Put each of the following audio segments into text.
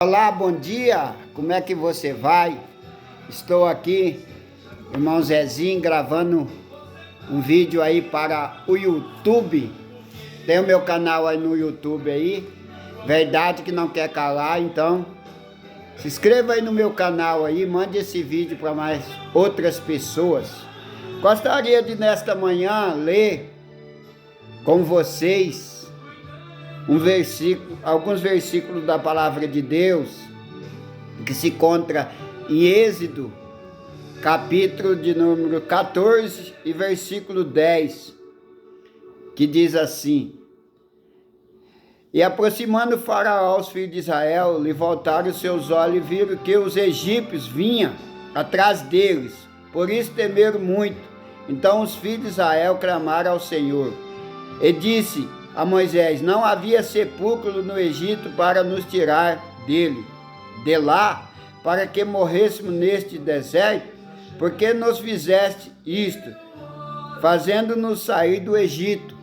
Olá, bom dia, como é que você vai? Estou aqui, irmão Zezinho, gravando um vídeo aí para o YouTube. Tem o meu canal aí no YouTube aí, Verdade que não quer calar, então se inscreva aí no meu canal aí, mande esse vídeo para mais outras pessoas. Gostaria de nesta manhã ler com vocês alguns versículos da palavra de Deus que se encontra em Êxodo, capítulo de número 14 e versículo 10, que diz assim: E aproximando Faraó aos filhos de Israel, lhe voltaram os seus olhos e viram que os egípcios vinham atrás deles, por isso temeram muito. Então os filhos de Israel clamaram ao Senhor, e disse a Moisés: Não havia sepulcro no Egito para nos tirar de lá, para que morrêssemos neste deserto? Porque nos fizeste isto, fazendo-nos sair do Egito?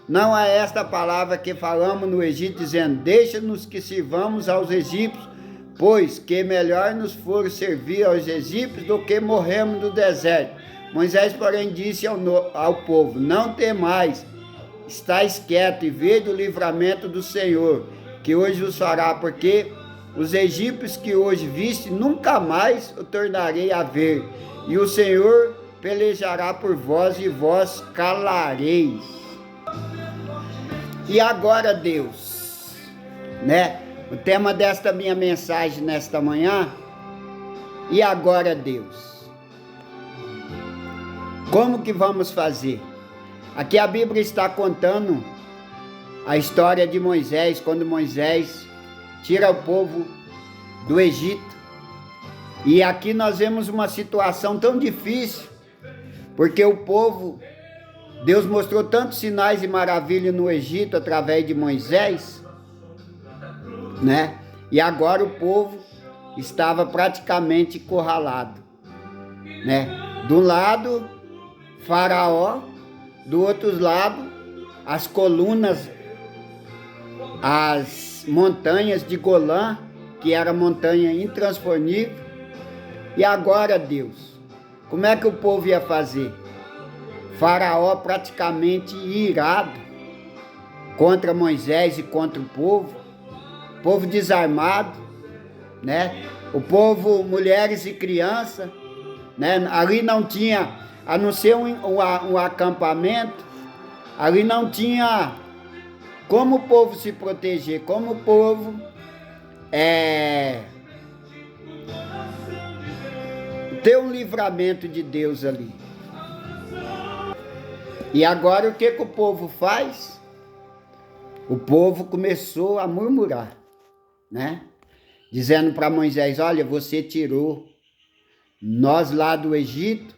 Não é esta palavra que falamos no Egito, dizendo: Deixa-nos que sirvamos aos egípcios, pois que melhor nos for servir aos egípcios do que morrermos no deserto. Moisés, porém, disse ao povo: Não temais, estáis quietos e vede o livramento do Senhor, que hoje vos fará, porque os egípcios que hoje viste, nunca mais o tornarei a ver, e o Senhor pelejará por vós e vós calareis. E agora, Deus, né? O tema desta minha mensagem nesta manhã: e agora, Deus? Como que vamos fazer? Aqui a Bíblia está contando a história de Moisés, quando Moisés tira o povo do Egito. E aqui nós vemos uma situação tão difícil, porque o povo, Deus mostrou tantos sinais e maravilhas no Egito através de Moisés, né? E agora o povo estava praticamente encurralado, né? De um lado, Faraó, do outro lado, as colunas, as montanhas de Golã, que era montanha intransponível. E agora, Deus, como é que o povo ia fazer? Faraó praticamente irado contra Moisés e contra o povo desarmado, né? O povo, mulheres e crianças, né? Ali não tinha, a não ser um acampamento, ali não tinha como o povo se proteger, como o povo ter um livramento de Deus ali. E agora o que o povo faz? O povo começou a murmurar, né? Dizendo para Moisés: olha, você tirou nós lá do Egito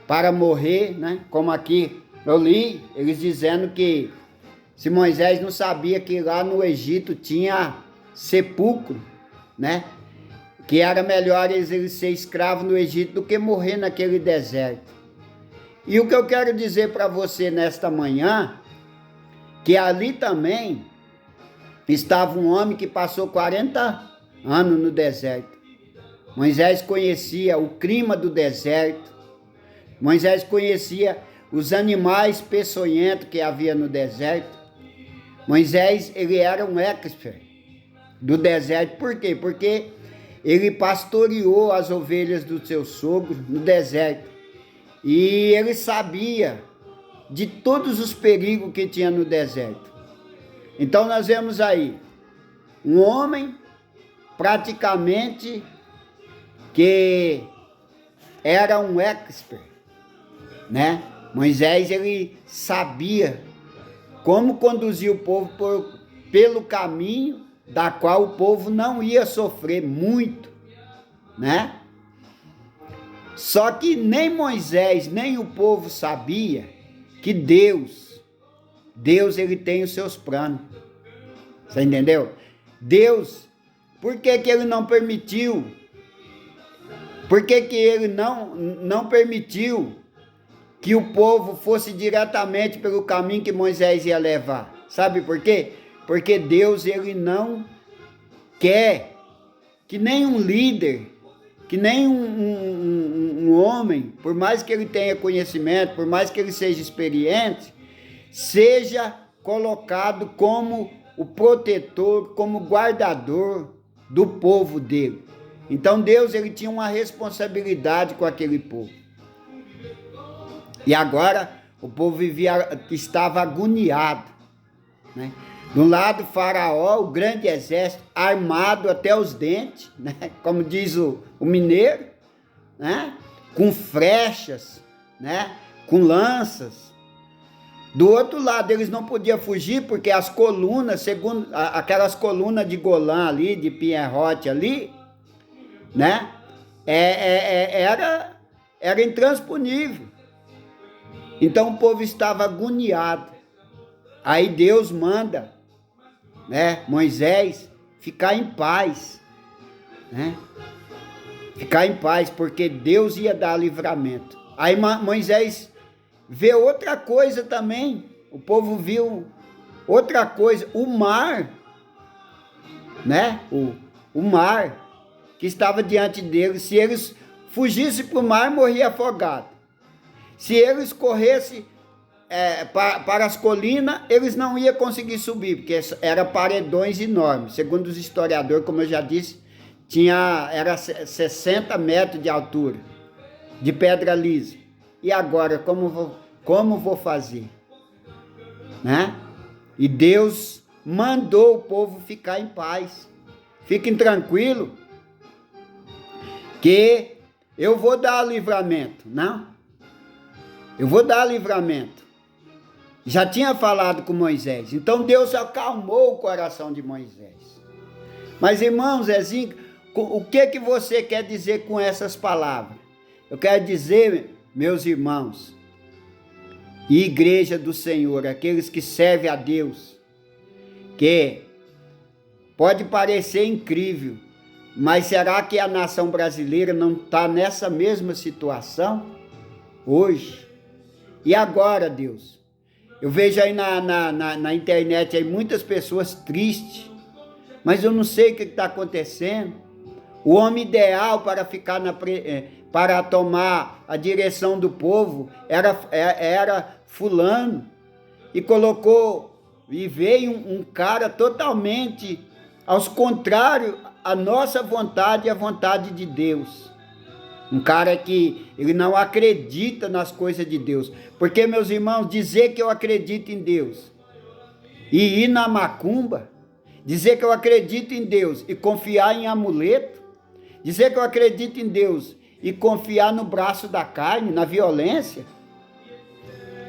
para morrer, né? Como aqui eu li, eles dizendo que se Moisés não sabia que lá no Egito tinha sepulcro, né? Que era melhor eles ser escravos no Egito do que morrer naquele deserto. E o que eu quero dizer para você nesta manhã, que ali também estava um homem que passou 40 anos no deserto. Moisés conhecia o clima do deserto, Moisés conhecia os animais peçonhentos que havia no deserto. Moisés, ele era um expert do deserto. Por quê? Porque ele pastoreou as ovelhas do seu sogro no deserto. E ele sabia de todos os perigos que tinha no deserto. Então nós vemos aí um homem praticamente que era um expert, né? Moisés, ele sabia como conduzir o povo pelo caminho da qual o povo não ia sofrer muito, né? Só que nem Moisés, nem o povo sabia que Deus ele tem os seus planos. Você entendeu? Deus, por que ele não permitiu? Por que ele não permitiu que o povo fosse diretamente pelo caminho que Moisés ia levar? Sabe por quê? Porque Deus, ele não quer que nem um líder, que nem um homem, por mais que ele tenha conhecimento, por mais que ele seja experiente, seja colocado como o protetor, como guardador do povo dele. Então Deus, ele tinha uma responsabilidade com aquele povo. E agora o povo estava agoniado, né? De um lado, Faraó, o grande exército, armado até os dentes, né? Como diz o mineiro, né? Com flechas, né? Com lanças. Do outro lado, eles não podiam fugir, porque as colunas, segundo aquelas colunas de Golã ali, de Pinheirote ali, né? Era intransponível. Então o povo estava agoniado. Aí Deus manda, né, Moisés ficar em paz, né? Ficar em paz, porque Deus ia dar livramento. Aí Moisés vê outra coisa também. O povo viu outra coisa, o mar, né? O mar que estava diante deles. Se eles fugissem para o mar, morria afogado. Se eles corressem para as colinas, eles não iam conseguir subir, porque eram paredões enormes. Segundo os historiadores, como eu já disse, era 60 metros de altura, de pedra lisa. E agora, como vou fazer? Né? E Deus mandou o povo ficar em paz. Fiquem tranquilos, que eu vou dar livramento, não? Eu vou dar livramento. Já tinha falado com Moisés. Então Deus acalmou o coração de Moisés. Mas irmão Zezinho, o que você quer dizer com essas palavras? Eu quero dizer, meus irmãos, e igreja do Senhor, aqueles que servem a Deus, que pode parecer incrível, mas será que a nação brasileira não está nessa mesma situação hoje? E agora, Deus? Eu vejo aí na internet aí muitas pessoas tristes, mas eu não sei o que está acontecendo. O homem ideal para ficar para tomar a direção do povo era fulano, e colocou, e veio um cara totalmente aos contrários à nossa vontade e à vontade de Deus. Um cara que ele não acredita nas coisas de Deus. Porque, meus irmãos, dizer que eu acredito em Deus e ir na macumba, dizer que eu acredito em Deus e confiar em amuleto, dizer que eu acredito em Deus e confiar no braço da carne, na violência,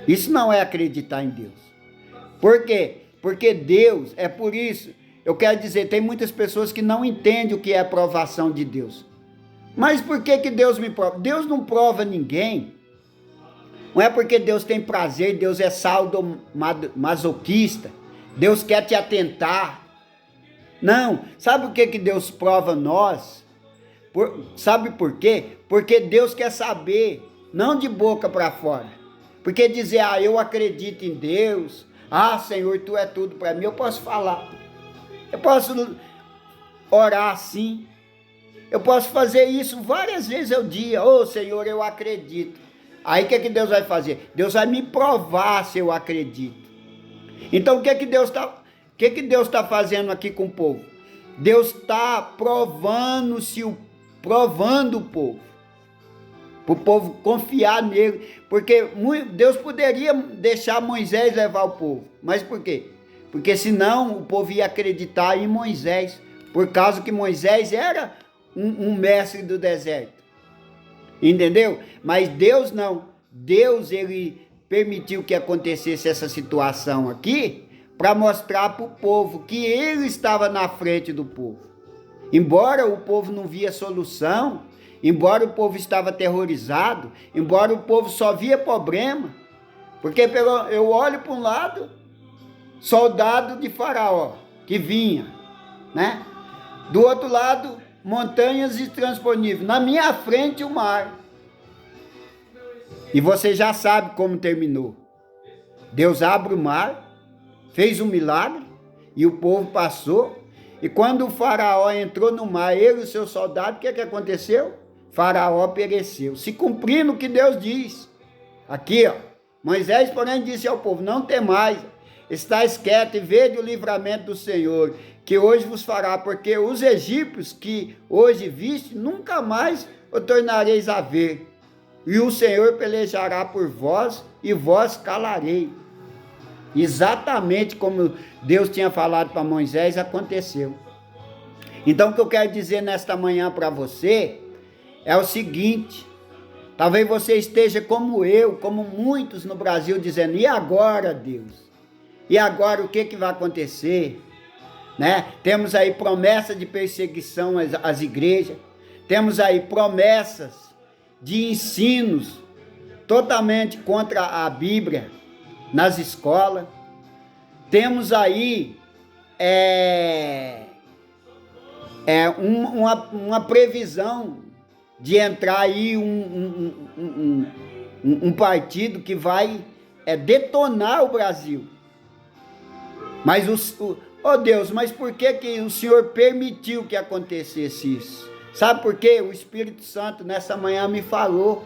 isso não é acreditar em Deus. Por quê? Porque Deus, é por isso, eu quero dizer, tem muitas pessoas que não entendem o que é a provação de Deus. Mas por que Deus me prova? Deus não prova ninguém. Não é porque Deus tem prazer, Deus é sadomasoquista. Deus quer te atentar. Não. Sabe por que Deus prova nós? Sabe por quê? Porque Deus quer saber, não de boca para fora. Porque dizer, eu acredito em Deus, Senhor, Tu é tudo para mim, eu posso falar. Eu posso orar assim. Eu posso fazer isso várias vezes ao dia. Senhor, eu acredito. Aí o que Deus vai fazer? Deus vai me provar se eu acredito. Então o que Deus está fazendo aqui com o povo? Deus está provando o povo. Para o povo confiar nele. Porque Deus poderia deixar Moisés levar o povo. Mas por quê? Porque senão o povo ia acreditar em Moisés. Por causa que Moisés era um mestre do deserto. Entendeu? Mas Deus não. Deus, ele permitiu que acontecesse essa situação aqui para mostrar para o povo que ele estava na frente do povo. Embora o povo não via solução, embora o povo estava aterrorizado, embora o povo só via problema, porque eu olho para um lado, soldado de Faraó que vinha, né? Do outro lado, montanhas intransponíveis. Na minha frente, o mar. E você já sabe como terminou. Deus abre o mar, fez um milagre, e o povo passou. E quando o faraó entrou no mar, ele e os seus soldados, o que aconteceu? Faraó pereceu, se cumprindo o que Deus diz. Aqui, ó, Moisés, porém, disse ao povo: não temais, estáis quietos e vede o livramento do Senhor, que hoje vos fará, porque os egípcios que hoje viste, nunca mais o tornareis a ver. E o Senhor pelejará por vós, e vós calarei. Exatamente como Deus tinha falado para Moisés, aconteceu. Então, o que eu quero dizer nesta manhã para você é o seguinte: talvez você esteja como eu, como muitos no Brasil, dizendo: e agora, Deus? E agora o que vai acontecer? Né? Temos aí promessa de perseguição às igrejas, temos aí promessas de ensinos totalmente contra a Bíblia nas escolas, temos aí uma previsão de entrar aí um partido que vai detonar o Brasil. Mas Deus, mas por que o Senhor permitiu que acontecesse isso? Sabe por quê? O Espírito Santo nessa manhã me falou.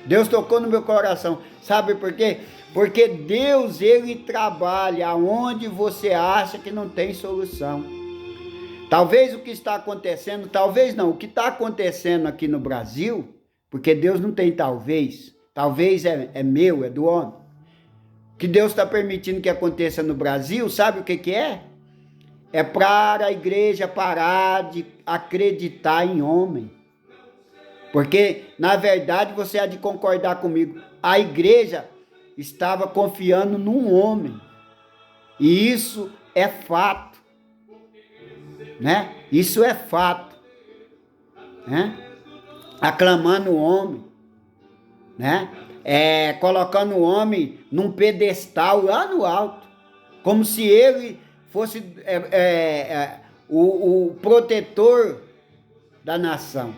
Deus tocou no meu coração. Sabe por quê? Porque Deus, Ele trabalha onde você acha que não tem solução. Talvez o que está acontecendo, talvez não, o que está acontecendo aqui no Brasil, porque Deus não tem talvez é meu, é do homem. O que Deus está permitindo que aconteça no Brasil, sabe o que é? É para a igreja parar de acreditar em homem. Porque, na verdade, você há de concordar comigo, a igreja estava confiando num homem. E isso é fato. Né? Isso é fato. Né? Aclamando o homem. Né? Colocando o homem num pedestal lá no alto. Como se ele fosse o protetor da nação.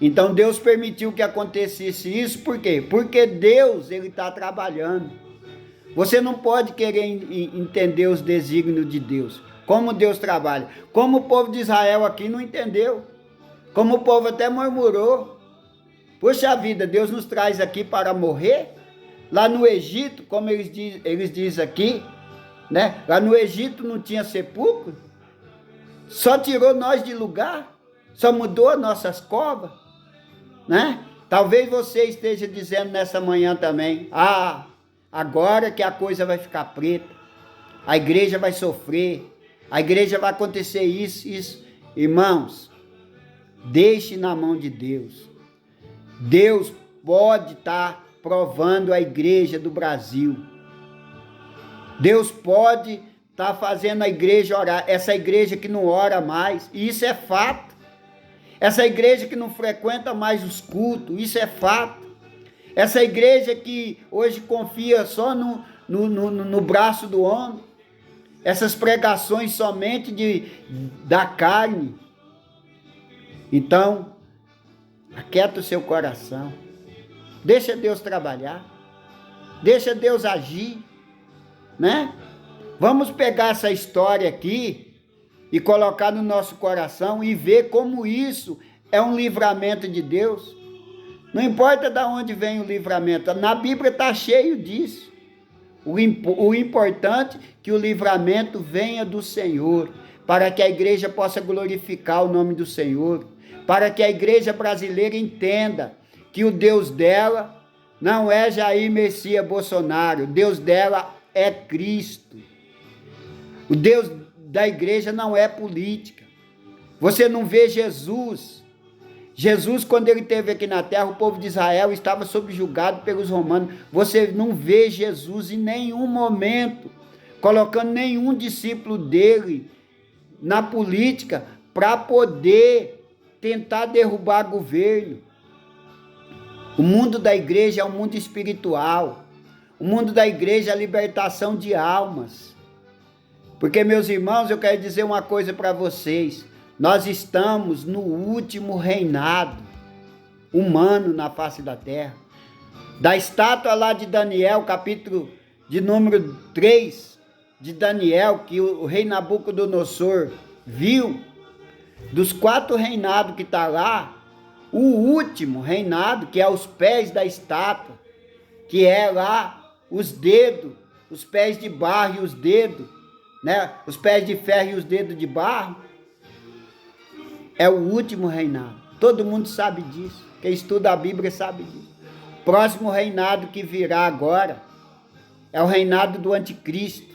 Então Deus permitiu que acontecesse isso, por quê? Porque Deus, Ele está trabalhando. Você não pode querer entender os desígnios de Deus, como Deus trabalha. Como o povo de Israel aqui não entendeu, como o povo até murmurou. Poxa vida, Deus nos traz aqui para morrer? Lá no Egito, como eles dizem aqui, né? Lá no Egito não tinha sepulcro, só tirou nós de lugar, só mudou as nossas covas, né? Talvez você esteja dizendo nessa manhã também: agora que a coisa vai ficar preta, a igreja vai sofrer, a igreja vai acontecer isso. Irmãos, deixe na mão de Deus. Deus pode estar provando a igreja do Brasil. Deus pode estar fazendo a igreja orar, essa igreja que não ora mais, e isso é fato. Essa igreja que não frequenta mais os cultos, isso é fato. Essa igreja que hoje confia só no braço do homem. Essas pregações somente da carne. Então, aquieta o seu coração. Deixa Deus trabalhar. Deixa Deus agir. Né? Vamos pegar essa história aqui e colocar no nosso coração e ver como isso é um livramento de Deus. Não importa de onde vem o livramento, na Bíblia está cheio disso. O importante é que o livramento venha do Senhor, para que a igreja possa glorificar o nome do Senhor, para que a igreja brasileira entenda que o Deus dela não é Jair Messias Bolsonaro, o Deus dela é Cristo. O Deus da igreja não é política. Você não vê Jesus. Jesus, quando ele esteve aqui na terra, o povo de Israel estava subjugado pelos romanos. Você não vê Jesus em nenhum momento colocando nenhum discípulo dele na política para poder tentar derrubar governo. O mundo da igreja é um mundo espiritual. O mundo da igreja é a libertação de almas. Porque, meus irmãos, eu quero dizer uma coisa para vocês. Nós estamos no último reinado humano na face da terra. Da estátua lá de Daniel, capítulo de número 3 de Daniel, que o rei Nabucodonosor viu, dos 4 reinados que está lá, o último reinado, que é os pés da estátua, que é lá os dedos, os pés de barro e os dedos, né? Os pés de ferro e os dedos de barro, é o último reinado. Todo mundo sabe disso. Quem estuda a Bíblia sabe disso. O próximo reinado que virá agora é o reinado do anticristo,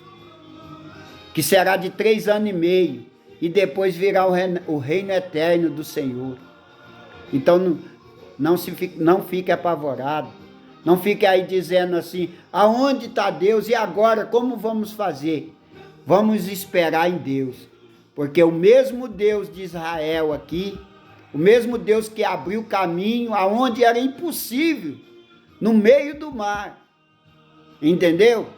que será de 3 anos e meio, e depois virá o reino eterno do Senhor. Então não fique apavorado, não fique aí dizendo assim, aonde está Deus e agora como vamos fazer? Vamos esperar em Deus, porque o mesmo Deus de Israel aqui, o mesmo Deus que abriu caminho aonde era impossível, no meio do mar, entendeu?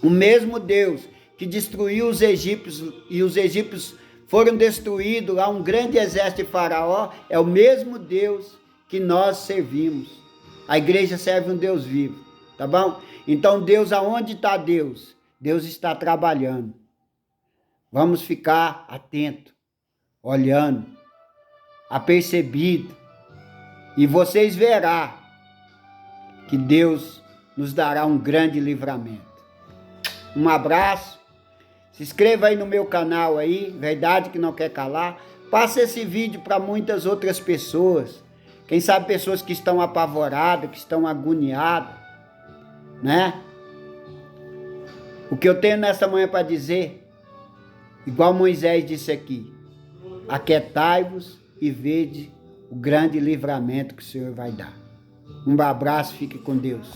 O mesmo Deus que destruiu os egípcios e os egípcios foram destruídos lá, um grande exército de Faraó, é o mesmo Deus que nós servimos. A igreja serve um Deus vivo, tá bom? Então Deus, aonde está Deus? Deus está trabalhando. Vamos ficar atento, olhando, apercebido, e vocês verão que Deus nos dará um grande livramento. Um abraço, se inscreva aí no meu canal aí, Verdade que Não Quer Calar, passa esse vídeo para muitas outras pessoas, quem sabe pessoas que estão apavoradas, que estão agoniadas, né? O que eu tenho nesta manhã para dizer, igual Moisés disse aqui, aquietai-vos e vede o grande livramento que o Senhor vai dar. Um abraço, fique com Deus.